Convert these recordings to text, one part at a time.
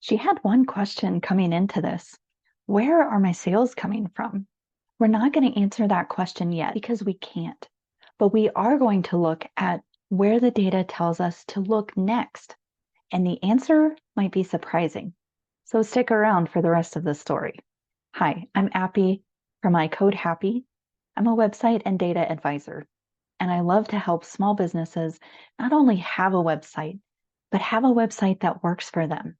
She had one question coming into this. Where are my sales coming from? We're not going to answer that question yet because we can't, but we are going to look at where the data tells us to look next. And the answer might be surprising. So stick around for the rest of the story. Hi, I'm Appy from My Code Happy. I'm a website and data advisor, and I love to help small businesses not only have a website, but have a website that works for them,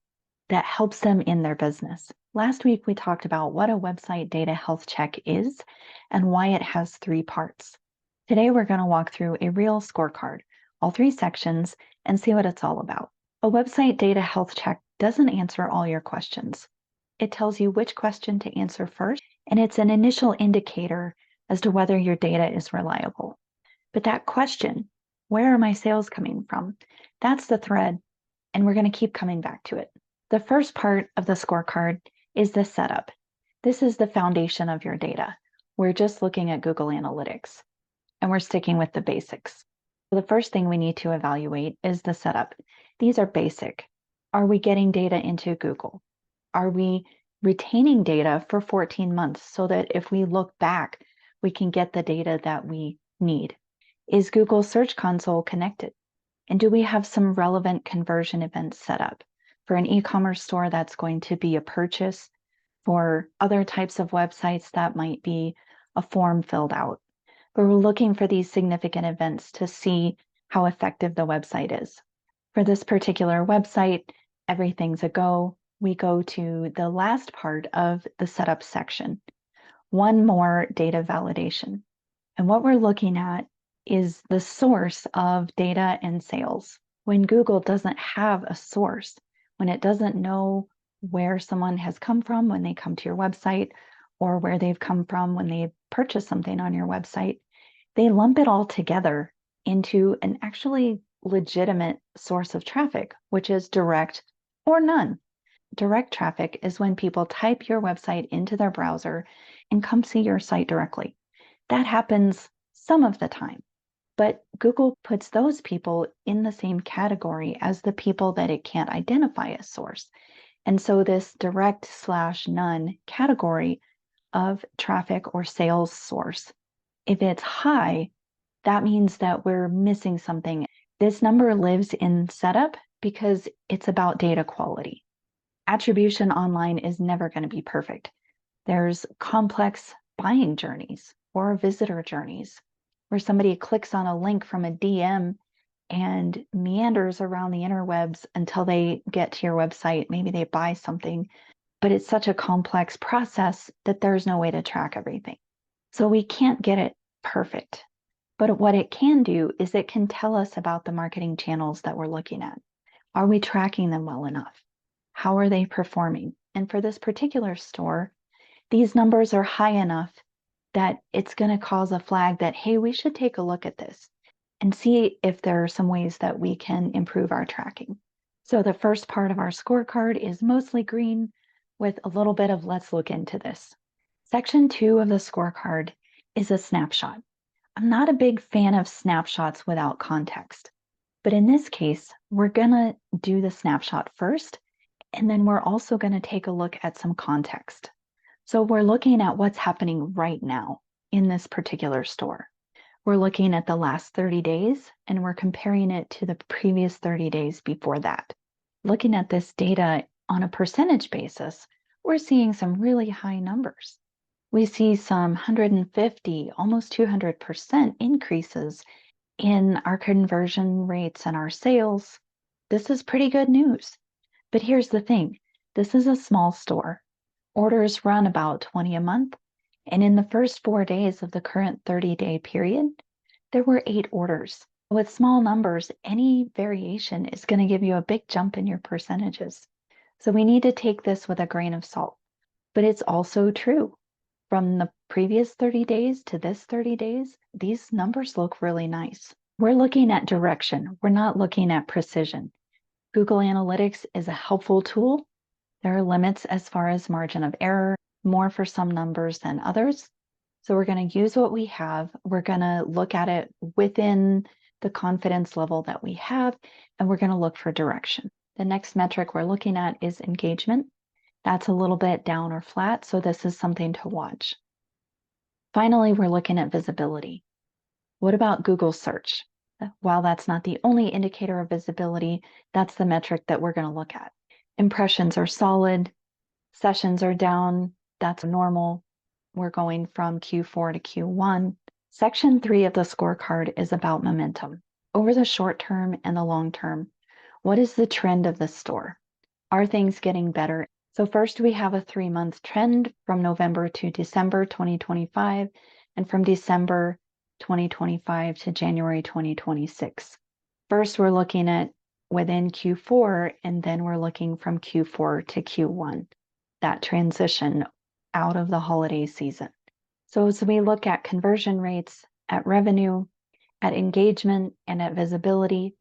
that helps them in their business. Last week, we talked about what a website data health check is and why it has three parts. Today, we're going to walk through a real scorecard, all three sections, and see what it's all about. A website data health check doesn't answer all your questions. It tells you which question to answer first, and it's an initial indicator as to whether your data is reliable. But that question, where are my sales coming from? That's the thread, and we're going to keep coming back to it. The first part of the scorecard is the setup. This is the foundation of your data. We're just looking at Google Analytics, and we're sticking with the basics. The first thing we need to evaluate is the setup. These are basic. Are we getting data into Google? Are we retaining data for 14 months so that if we look back, we can get the data that we need? Is Google Search Console connected? And do we have some relevant conversion events set up? For an e-commerce store, that's going to be a purchase. For other types of websites, that might be a form filled out. But we're looking for these significant events to see how effective the website is. For this particular website, everything's a go. We go to the last part of the setup section, one more data validation. And what we're looking at is the source of data and sales. When Google doesn't have a source, when it doesn't know where someone has come from when they come to your website or where they've come from when they purchase something on your website, they lump it all together into an actually legitimate source of traffic, which is direct or none. Direct traffic is when people type your website into their browser and come see your site directly. That happens some of the time, but Google puts those people in the same category as the people that it can't identify as source. And so this direct/none category of traffic or sales source, if it's high, that means that we're missing something. This number lives in setup because it's about data quality. Attribution online is never going to be perfect. There's complex buying journeys or visitor journeys where somebody clicks on a link from a DM and meanders around the interwebs until they get to your website. Maybe they buy something, but it's such a complex process that there's no way to track everything. So we can't get it perfect. But what it can do is it can tell us about the marketing channels that we're looking at. Are we tracking them well enough? How are they performing? And for this particular store, these numbers are high enough that it's going to cause a flag that, hey, we should take a look at this and see if there are some ways that we can improve our tracking. So the first part of our scorecard is mostly green with a little bit of let's look into this. Section 2 of the scorecard is a snapshot. I'm not a big fan of snapshots without context, but in this case, we're going to do the snapshot first, and then we're also going to take a look at some context. So we're looking at what's happening right now in this particular store. We're looking at the last 30 days, and we're comparing it to the previous 30 days before that. Looking at this data on a percentage basis, we're seeing some really high numbers. We see some 150, almost 200% increases in our conversion rates and our sales. This is pretty good news. But here's the thing. This is a small store. Orders run about 20 a month. And in the first 4 days of the current 30-day period, there were 8 orders. With small numbers, any variation is going to give you a big jump in your percentages. So we need to take this with a grain of salt. But it's also true. From the previous 30 days to this 30 days, these numbers look really nice. We're looking at direction. We're not looking at precision. Google Analytics is a helpful tool. There are limits as far as margin of error, more for some numbers than others. So we're going to use what we have. We're going to look at it within the confidence level that we have, and we're going to look for direction. The next metric we're looking at is engagement. That's a little bit down or flat, so this is something to watch. Finally, we're looking at visibility. What about Google search? While that's not the only indicator of visibility, that's the metric that we're going to look at. Impressions are solid, sessions are down, that's normal. We're going from Q4 to Q1. Section 3 of the scorecard is about momentum. Over the short term and the long term, what is the trend of the store? Are things getting better? So first we have a 3-month trend from November to December 2025 and from December 2025 to January 2026. First, we're looking at within Q4, and then we're looking from Q4 to Q1, that transition out of the holiday season. So as we look at conversion rates, at revenue, at engagement, and at visibility,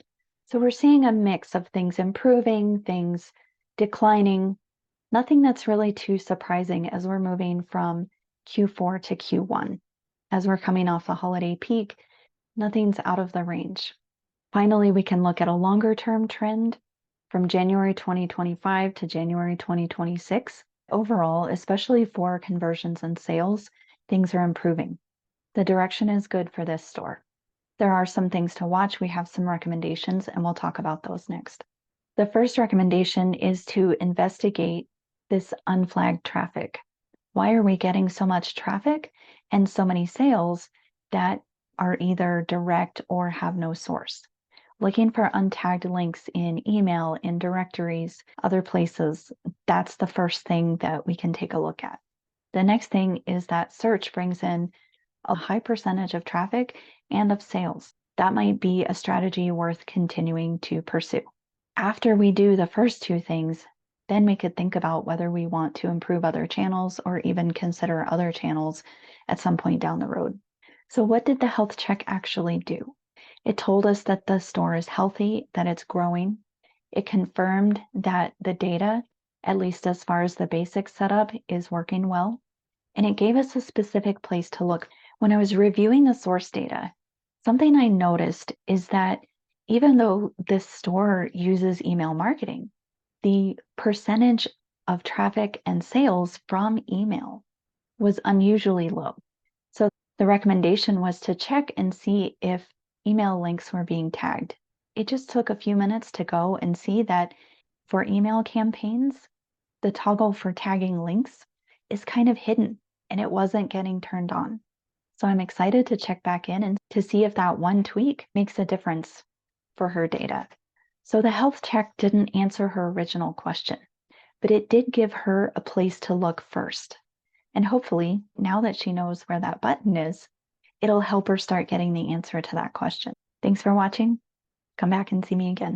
so we're seeing a mix of things improving, things declining, nothing that's really too surprising as we're moving from Q4 to Q1. As we're coming off the holiday peak, nothing's out of the range. Finally, we can look at a longer term trend from January 2025 to January 2026. Overall, especially for conversions and sales, things are improving. The direction is good for this store. There are some things to watch. We have some recommendations, and we'll talk about those next. The first recommendation is to investigate this unflagged traffic. Why are we getting so much traffic and so many sales that are either direct or have no source? Looking for untagged links in email, in directories, other places, that's the first thing that we can take a look at. The next thing is that search brings in a high percentage of traffic and of sales. That might be a strategy worth continuing to pursue. After we do the first two things, then we could think about whether we want to improve other channels or even consider other channels at some point down the road. So what did the health check actually do? It told us that the store is healthy, that it's growing. It confirmed that the data, at least as far as the basic setup, is working well. And it gave us a specific place to look. When I was reviewing the source data, something I noticed is that even though this store uses email marketing, the percentage of traffic and sales from email was unusually low. So the recommendation was to check and see if email links were being tagged. It just took a few minutes to go and see that for email campaigns, the toggle for tagging links is kind of hidden and it wasn't getting turned on. So I'm excited to check back in and to see if that one tweak makes a difference for her data. So the health check didn't answer her original question, but it did give her a place to look first. And hopefully, now that she knows where that button is, it'll help her start getting the answer to that question. Thanks for watching. Come back and see me again.